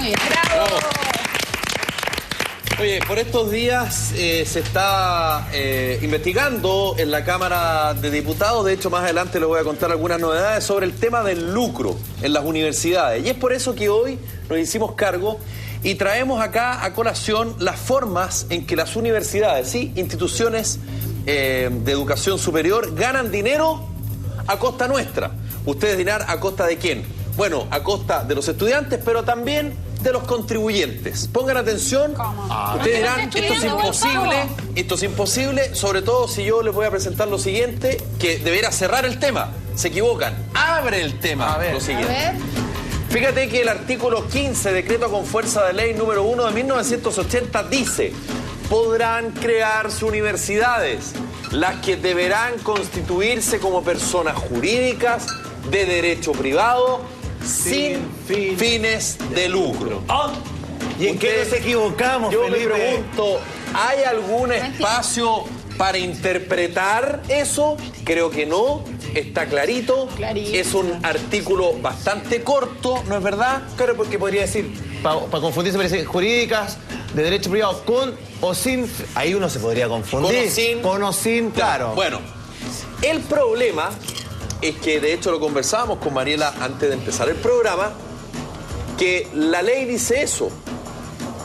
Muy bien. ¡Bravo! Oye, por estos días se está investigando en la Cámara de Diputados. De hecho, más adelante les voy a contar algunas novedades sobre el tema del lucro en las universidades. Y es por eso que hoy nos hicimos cargo y traemos acá a colación las formas en que las universidades, ¿sí?, instituciones de educación superior, ganan dinero a costa nuestra. Ustedes dirán, ¿a costa de quién? Bueno, a costa de los estudiantes, pero también de los contribuyentes. Pongan atención. Ustedes dirán, esto es imposible, sobre todo si yo les voy a presentar lo siguiente, que deberá cerrar el tema. Se equivocan. Abre el tema. A ver, lo siguiente. Fíjate que el artículo 15, decreto con fuerza de ley número 1 de 1980, dice: podrán crearse universidades, las que deberán constituirse como personas jurídicas de derecho privado sin fines de lucro. ¿Y en qué nos equivocamos, Yo Felipe? me pregunto, ¿hay algún espacio para interpretar eso? Creo que no, está clarito. Es un artículo bastante corto, ¿no es verdad? Claro, porque podría decir, para confundirse, parece jurídicas, de derecho privado, con o sin. Ahí uno se podría confundir. Con o sin, claro. Bueno, el problema es que, de hecho, lo conversábamos con Mariela antes de empezar el programa, que la ley dice eso,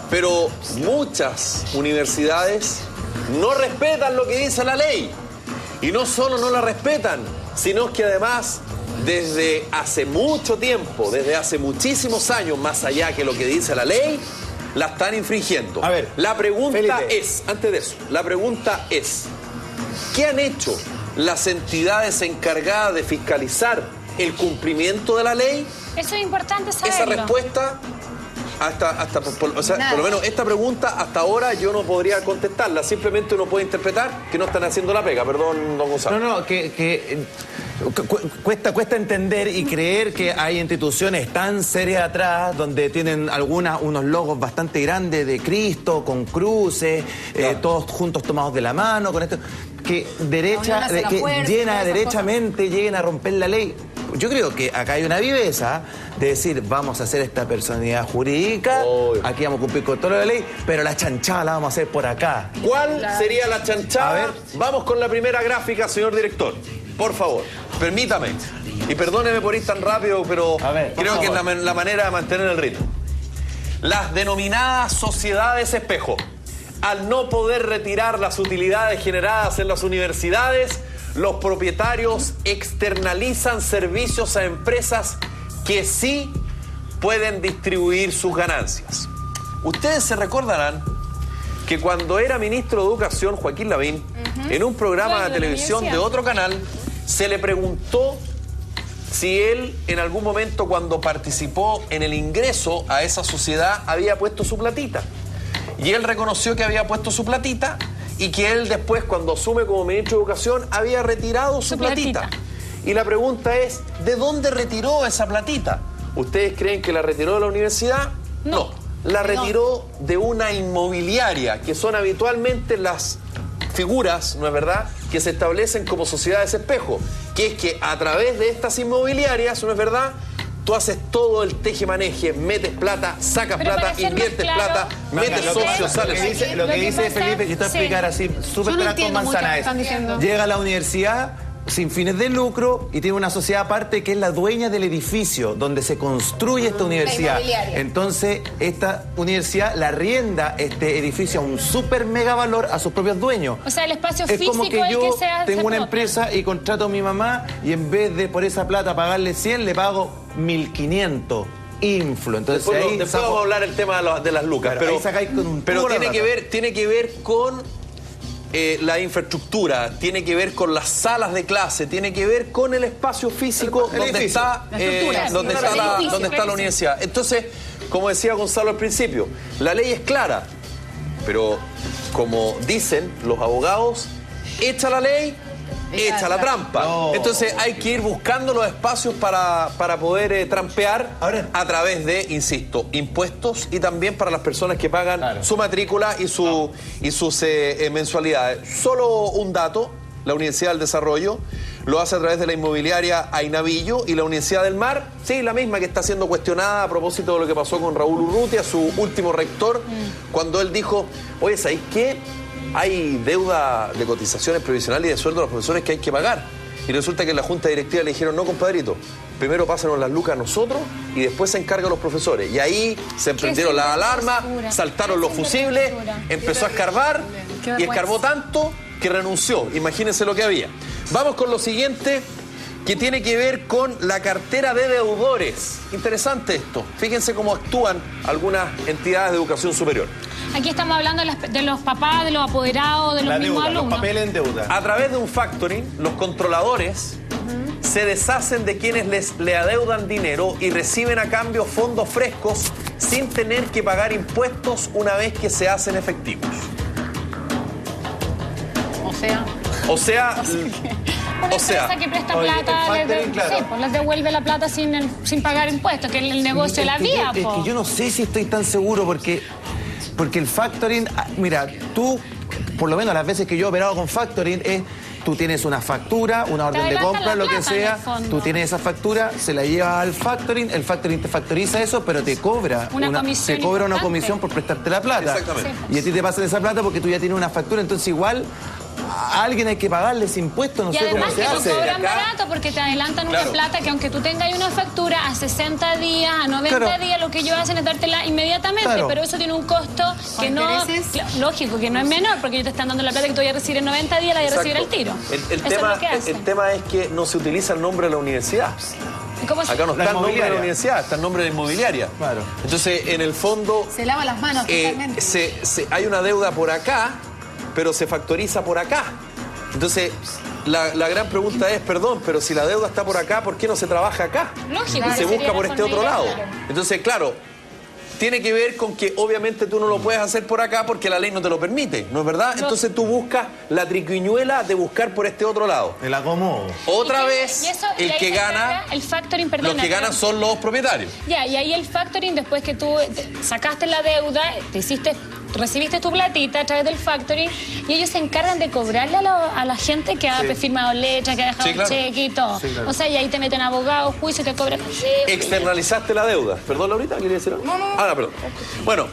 pero muchas universidades no respetan lo que dice la ley. Y no solo no la respetan, sino que además, desde hace mucho tiempo, desde hace muchísimos años, más allá que lo que dice la ley, la están infringiendo. A ver, la pregunta Felipe, es, antes de eso, la pregunta es, ¿qué han hecho las entidades encargadas de fiscalizar el cumplimiento de la ley? Eso es importante saberlo. Esa respuesta, por lo menos esta pregunta, hasta ahora yo no podría contestarla. Simplemente uno puede interpretar que no están haciendo la pega. Perdón, don Gonzalo. No, cuesta entender y creer que hay instituciones tan serias atrás donde tienen unos logos bastante grandes de Cristo, con cruces, todos juntos tomados de la mano, con esto, que derechamente lleguen a romper la ley. Yo creo que acá hay una viveza de decir, vamos a hacer esta personalidad jurídica, aquí vamos a cumplir con toda la ley, pero la chanchada la vamos a hacer por acá. ¿Cuál sería la chanchada? A ver, vamos con la primera gráfica, señor director. Por favor, permítame. Y perdóneme por ir tan rápido, pero creo que es la manera de mantener el ritmo. Las denominadas sociedades espejo, al no poder retirar las utilidades generadas en las universidades, los propietarios externalizan servicios a empresas que sí pueden distribuir sus ganancias. Ustedes se recordarán que cuando era ministro de Educación, Joaquín Lavín, en un programa de televisión de otro canal, se le preguntó si él en algún momento, cuando participó en el ingreso a esa sociedad, había puesto su platita. Y él reconoció que había puesto su platita y que él después, cuando asume como ministro de Educación, había retirado su platita. Y la pregunta es, ¿de dónde retiró esa platita? ¿Ustedes creen que la retiró de la universidad? No. La retiró de una inmobiliaria, que son habitualmente las figuras, ¿no es verdad?, que se establecen como sociedades espejo, que es que a través de estas inmobiliarias, ¿no es verdad?, tú haces todo el teje-maneje, metes plata, sacas plata, inviertes plata, metes socios, sales. Lo que dice Felipe, que te voy a explicar así, súper claro con manzana es, llega a la universidad sin fines de lucro y tiene una sociedad aparte que es la dueña del edificio donde se construye esta universidad. Entonces, esta universidad la arrienda este edificio a un súper mega valor a sus propios dueños. O sea, el espacio es físico como que yo tengo una propia empresa y contrato a mi mamá y en vez de por esa plata pagarle 100, le pago 1.500. Inflo. Entonces, después vamos a hablar el tema de las lucas, claro, pero tiene que ver con la infraestructura, tiene que ver con las salas de clase, tiene que ver con el espacio físico donde está la universidad. Entonces, como decía Gonzalo al principio, la ley es clara, pero como dicen los abogados, echa la ley, echa la trampa. No. Entonces hay que ir buscando los espacios para poder trampear a través de, insisto, impuestos y también para las personas que pagan su matrícula y sus mensualidades. Solo un dato, la Universidad del Desarrollo lo hace a través de la inmobiliaria Ainavillo, y la Universidad del Mar, sí, la misma que está siendo cuestionada a propósito de lo que pasó con Raúl Urrutia, su último rector, cuando él dijo, oye, ¿sabéis qué? Hay deuda de cotizaciones previsionales y de sueldo a los profesores que hay que pagar. Y resulta que en la junta directiva le dijeron, no, compadrito, primero pásanos las lucas a nosotros y después se encargan los profesores. Y ahí se emprendieron las alarmas, saltaron los fusibles, empezó a escarbar y escarbó tanto que renunció. Imagínense lo que había. Vamos con lo siguiente, que tiene que ver con la cartera de deudores. Interesante esto. Fíjense cómo actúan algunas entidades de educación superior. Aquí estamos hablando de los papás, de los apoderados, de los mismos alumnos. Los papeles en deuda. A través de un factoring, los controladores se deshacen de quienes le adeudan dinero y reciben a cambio fondos frescos sin tener que pagar impuestos una vez que se hacen efectivos. O sea, una empresa que presta plata, les devuelve la plata sin pagar impuestos, que es el negocio de la vía. Es que yo no sé si estoy tan seguro porque el factoring, mira, tú, por lo menos las veces que yo he operado con factoring, tú tienes una factura, una orden de compra, lo que sea, tú tienes esa factura, se la llevas al factoring, el factoring te factoriza eso, pero te cobra una comisión por prestarte la plata. Exactamente. Y a ti te pasan esa plata porque tú ya tienes una factura, entonces igual a alguien hay que pagarle ese impuesto, no sé cómo se hace. Y además que no cobran barato porque te adelantan una plata que aunque tú tengas una factura a 60 días, a 90 días, lo que ellos hacen es dártela inmediatamente, pero eso tiene un costo que no, lógico, que no es menor, porque ellos te están dando la plata que tú vas a recibir en 90 días, la vas a recibir al tiro. El tema es que no se utiliza el nombre de la universidad. Acá no está el nombre de la universidad, está el nombre de la inmobiliaria. Claro. Entonces, en el fondo... Se lava las manos totalmente. Hay una deuda por acá, pero se factoriza por acá. Entonces, la gran pregunta es, perdón, pero si la deuda está por acá, ¿por qué no se trabaja acá? Lógico. Y se busca por este otro lado. Entonces, claro, tiene que ver con que obviamente tú no lo puedes hacer por acá porque la ley no te lo permite, ¿no es verdad? Entonces tú buscas la triquiñuela de buscar por este otro lado. El acomodo. Otra vez, el que gana, el factoring, perdona, los que ganan son los propietarios. Ya, y ahí el factoring, después que tú sacaste la deuda, recibiste tu platita a través del factoring y ellos se encargan de cobrarle a la gente que ha firmado letra, que ha dejado cheque y todo. O sea, y ahí te meten abogados, juicio, te cobran. Externalizaste la deuda. Perdón, Laurita, ¿quería decir algo? No. Perdón. Bueno,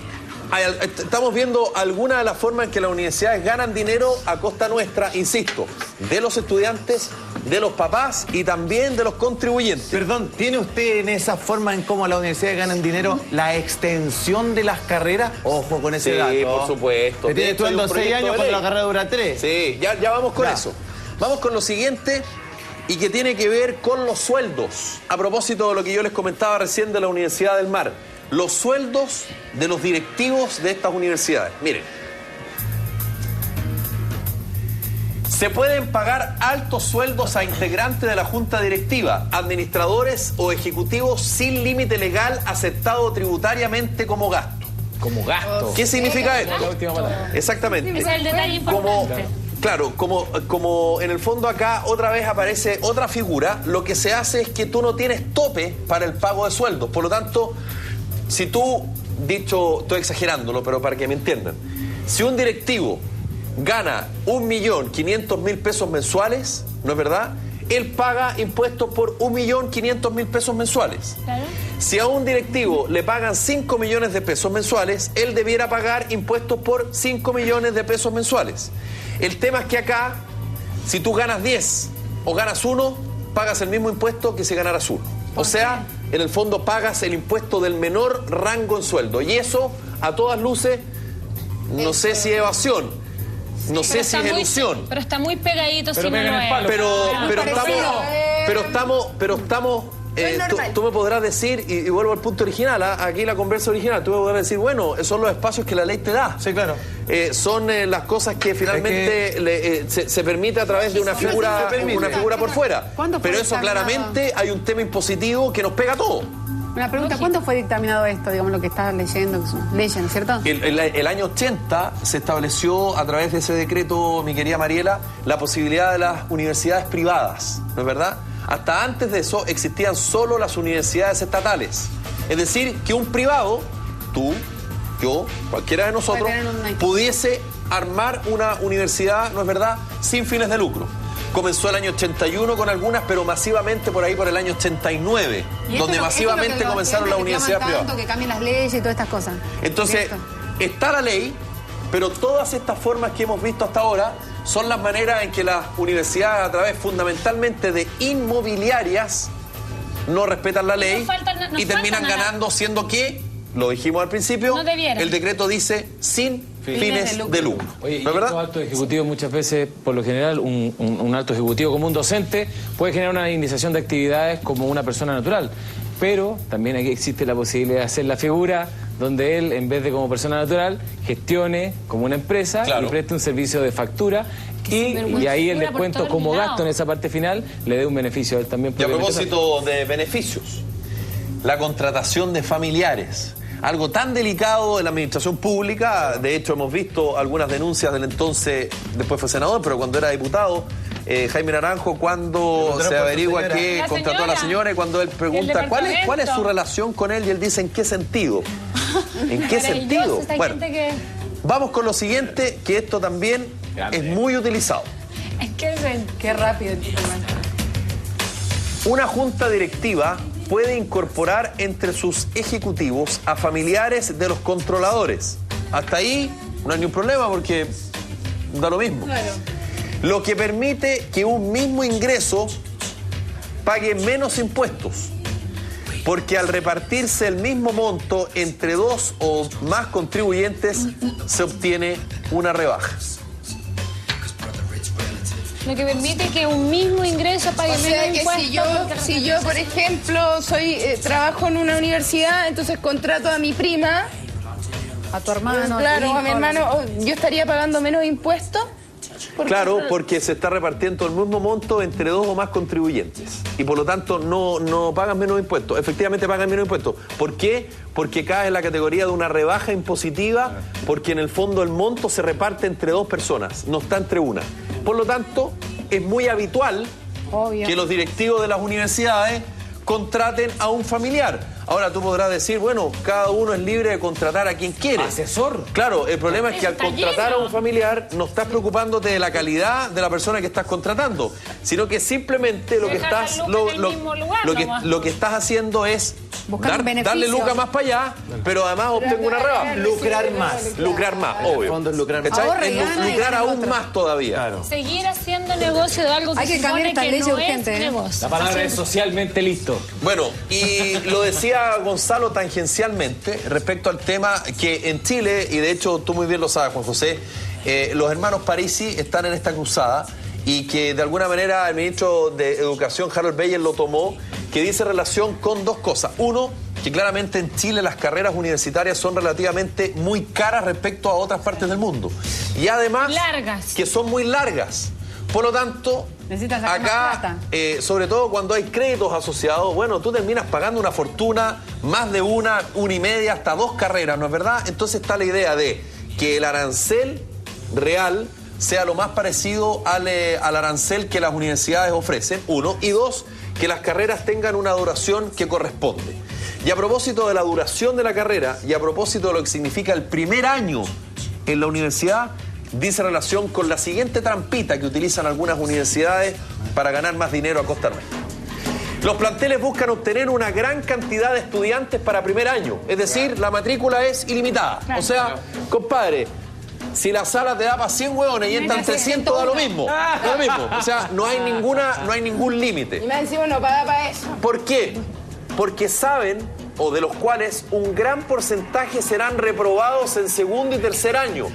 estamos viendo algunas de las formas en que las universidades ganan dinero a costa nuestra, insisto, de los estudiantes, de los papás y también de los contribuyentes. Perdón, ¿tiene usted en esa forma en cómo las universidades ganan dinero la extensión de las carreras? Ojo con ese dato. Sí, por supuesto. Te tienes estudiando 6 años cuando la carrera dura 3. Sí, ya vamos con eso. Vamos con lo siguiente y que tiene que ver con los sueldos. A propósito de lo que yo les comentaba recién de la Universidad del Mar. Los sueldos de los directivos de estas universidades. Miren, se pueden pagar altos sueldos a integrantes de la junta directiva, administradores o ejecutivos sin límite legal aceptado tributariamente como gasto. Como gasto. ¿Qué significa esto? Exactamente. Ese es el detalle importante. Claro, como en el fondo acá otra vez aparece otra figura, lo que se hace es que tú no tienes tope para el pago de sueldos. Por lo tanto, si tú, estoy exagerándolo, pero para que me entiendan, si un directivo gana 1.500.000 pesos mensuales, ¿no es verdad? Él paga impuestos por 1.500.000 pesos mensuales. ¿Claro? Si a un directivo le pagan 5 millones de pesos mensuales, él debiera pagar impuestos por 5 millones de pesos mensuales. El tema es que acá, si tú ganas 10 o ganas 1, pagas el mismo impuesto que si ganaras 1. O sea, en el fondo pagas el impuesto del menor rango en sueldo. Y eso, a todas luces, no sé si es evasión, no sé si es ilusión. Pero está muy pegadito, si no lo es. Pero estamos tú me podrás decir, y vuelvo al punto original, aquí la conversa original, tú me podrás decir, bueno, son los espacios que la ley te da. Sí, claro. Son las cosas que finalmente se permite a través de una figura por fuera. Pero eso claramente hay un tema impositivo que nos pega a todos. Una pregunta, ¿cuándo fue dictaminado esto, digamos, lo que estás leyendo, que son leyes, ¿no es cierto? El año 80 se estableció a través de ese decreto, mi querida Mariela, la posibilidad de las universidades privadas, ¿no es verdad? Hasta antes de eso existían solo las universidades estatales. Es decir, que un privado, tú, yo, cualquiera de nosotros, pudiese armar una universidad, ¿no es verdad?, sin fines de lucro. comenzó el año 81 con algunas, pero masivamente por ahí por el año 89, donde masivamente comenzaron las universidades privadas. Que cambien las leyes y todas estas cosas. Entonces, está la ley, pero todas estas formas que hemos visto hasta ahora son las maneras en que las universidades, a través fundamentalmente de inmobiliarias, no respetan la ley y terminan ganando, siendo que, lo dijimos al principio, el decreto dice sin fines de lucro. Oye, ¿no es verdad? Los altos ejecutivos muchas veces, por lo general, un alto ejecutivo como un docente puede generar una iniciación de actividades como una persona natural, pero también aquí existe la posibilidad de hacer la figura donde él, en vez de como persona natural, gestione como una empresa y preste un servicio de factura y ahí el descuento como gasto en esa parte final le dé un beneficio a él también. Y a propósito de beneficios, la contratación de familiares. Algo tan delicado en la administración pública. De hecho, hemos visto algunas denuncias del entonces, después fue senador, pero cuando era diputado, Jaime Naranjo, cuando se averigua que contrató a la señora y cuando él pregunta cuál es su relación con él y él dice ¿en qué sentido? ¿En qué sentido? Bueno, vamos con lo siguiente, que esto también es muy utilizado. Es que qué rápido. Una junta directiva puede incorporar entre sus ejecutivos a familiares de los controladores. Hasta ahí no hay ningún problema porque da lo mismo. Claro. Lo que permite que un mismo ingreso pague menos impuestos, porque al repartirse el mismo monto entre dos o más contribuyentes se obtiene una rebaja. Lo que permite que un mismo ingreso pague menos impuestos. Si yo, por ejemplo, trabajo en una universidad, entonces contrato a mi prima, a tu hermano, claro, a mi hermano, yo estaría pagando menos impuestos. Claro, porque se está repartiendo el mismo monto entre dos o más contribuyentes. Y por lo tanto no pagan menos impuestos. Efectivamente pagan menos impuestos. ¿Por qué? Porque cae en la categoría de una rebaja impositiva, porque en el fondo el monto se reparte entre dos personas, no está entre una. Por lo tanto, es muy habitual que los directivos de las universidades contraten a un familiar. Ahora tú podrás decir, bueno, cada uno es libre de contratar a quien quiere. Asesor. Claro, el problema es que al contratar a un familiar no estás preocupándote de la calidad de la persona que estás contratando, sino que simplemente lo que estás haciendo es darle lucas más para allá, pero además obtengo una rebaja. Lucrar más. Lucrar más, obvio. Lucrar aún más todavía. Claro. Seguir haciendo negocio de algo que se supone que no es negocio. La palabra es socialmente listo. Bueno, y lo decía Gonzalo tangencialmente respecto al tema que en Chile, y de hecho tú muy bien lo sabes, Juan José, los hermanos Parisi están en esta cruzada y que de alguna manera el ministro de Educación, Harold Beyer, lo tomó, que dice relación con dos cosas. Uno, que claramente en Chile las carreras universitarias son relativamente muy caras respecto a otras partes del mundo. Y además, que son muy largas. Por lo tanto, acá, sobre todo cuando hay créditos asociados, bueno, tú terminas pagando una fortuna, más de una y media, hasta dos carreras, ¿no es verdad? Entonces está la idea de que el arancel real sea lo más parecido al arancel que las universidades ofrecen, uno, y dos, que las carreras tengan una duración que corresponde. Y a propósito de la duración de la carrera, y a propósito de lo que significa el primer año en la universidad, dice relación con la siguiente trampita que utilizan algunas universidades para ganar más dinero a costa nuestra. Los planteles buscan obtener una gran cantidad de estudiantes para primer año, es decir, la matrícula es ilimitada. O sea, compadre, si la sala te da para 100 hueones y entran 300, da lo mismo. Da lo mismo. O sea, no hay ningún límite. Y más encima no paga para eso. ¿Por qué? Porque saben, o de los cuales un gran porcentaje serán reprobados en segundo y tercer año,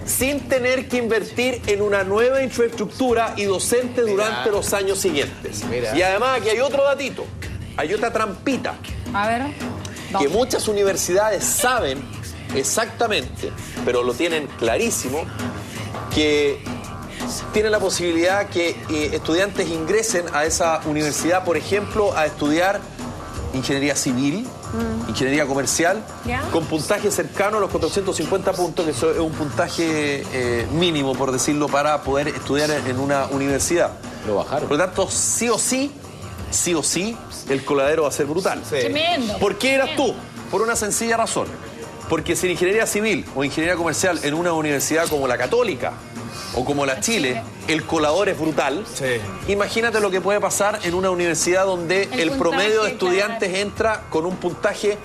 sin tener que invertir en una nueva infraestructura y docente durante los años siguientes. Y además aquí hay otro datito, hay otra trampita. A ver. Que muchas universidades saben exactamente, pero lo tienen clarísimo, que tienen la posibilidad que estudiantes ingresen a esa universidad, por ejemplo, a estudiar ingeniería civil, ingeniería comercial, con puntaje cercano a los 450 puntos, que eso es un puntaje mínimo, por decirlo, para poder estudiar en una universidad. Lo bajaron. Por lo tanto, sí o sí, el coladero va a ser brutal. Sí. Tremendo. ¿Por qué eras tú? Por una sencilla razón. Porque si en ingeniería civil o ingeniería comercial en una universidad como la Católica o como la Chile, el colador es brutal, imagínate lo que puede pasar en una universidad donde el promedio de estudiantes entra con un puntaje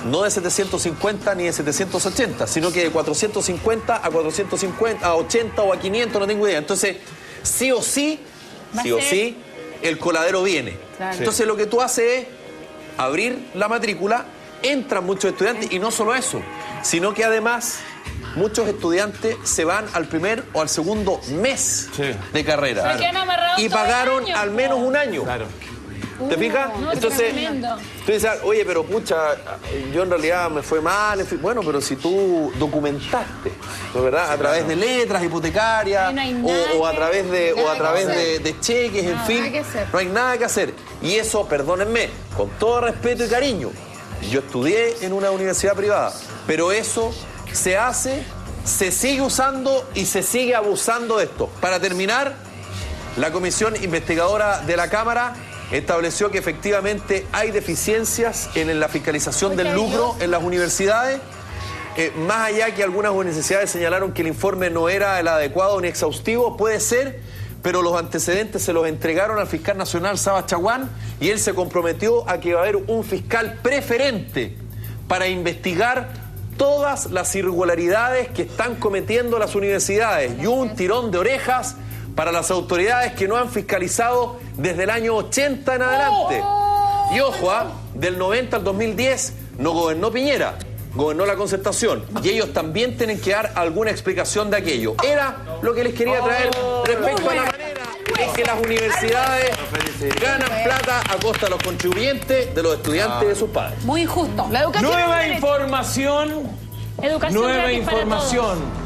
no de 750 ni de 780, sino que de 450 a 450, a 80 o a 500, no tengo idea. Entonces, sí o sí, el coladero viene. Claro. Entonces, lo que tú haces es abrir la matrícula, entran muchos estudiantes, y no solo eso, sino que además muchos estudiantes se van al primer o al segundo mes de carrera. Y pagaron al menos un año. Claro. ¿Te fijas? No, entonces, tú dices, oye, pero pucha, yo en realidad me fue mal. Bueno, pero si tú documentaste, ¿no, verdad? A través de letras hipotecarias o a través de cheques, en fin, no hay nada que hacer. Y eso, perdónenme, con todo respeto y cariño, yo estudié en una universidad privada, pero eso se hace, se sigue usando y se sigue abusando de esto. Para terminar, la comisión investigadora de la Cámara estableció que efectivamente hay deficiencias en la fiscalización del lucro en las universidades. Más allá que algunas universidades señalaron que el informe no era el adecuado ni exhaustivo, puede ser, pero los antecedentes se los entregaron al fiscal nacional Saba Chaguán y él se comprometió a que va a haber un fiscal preferente para investigar todas las irregularidades que están cometiendo las universidades y un tirón de orejas para las autoridades que no han fiscalizado desde el año 80 en adelante. Y ojo, del 90 al 2010 no gobernó Piñera, gobernó la Concertación. Y ellos también tienen que dar alguna explicación de aquello. Era lo que les quería traer respecto a la manera en que las universidades ganan plata a costa de los contribuyentes, de los estudiantes y de sus padres. Muy injusto. La educación Nueva información. Educación Nueva gratis para información. todos.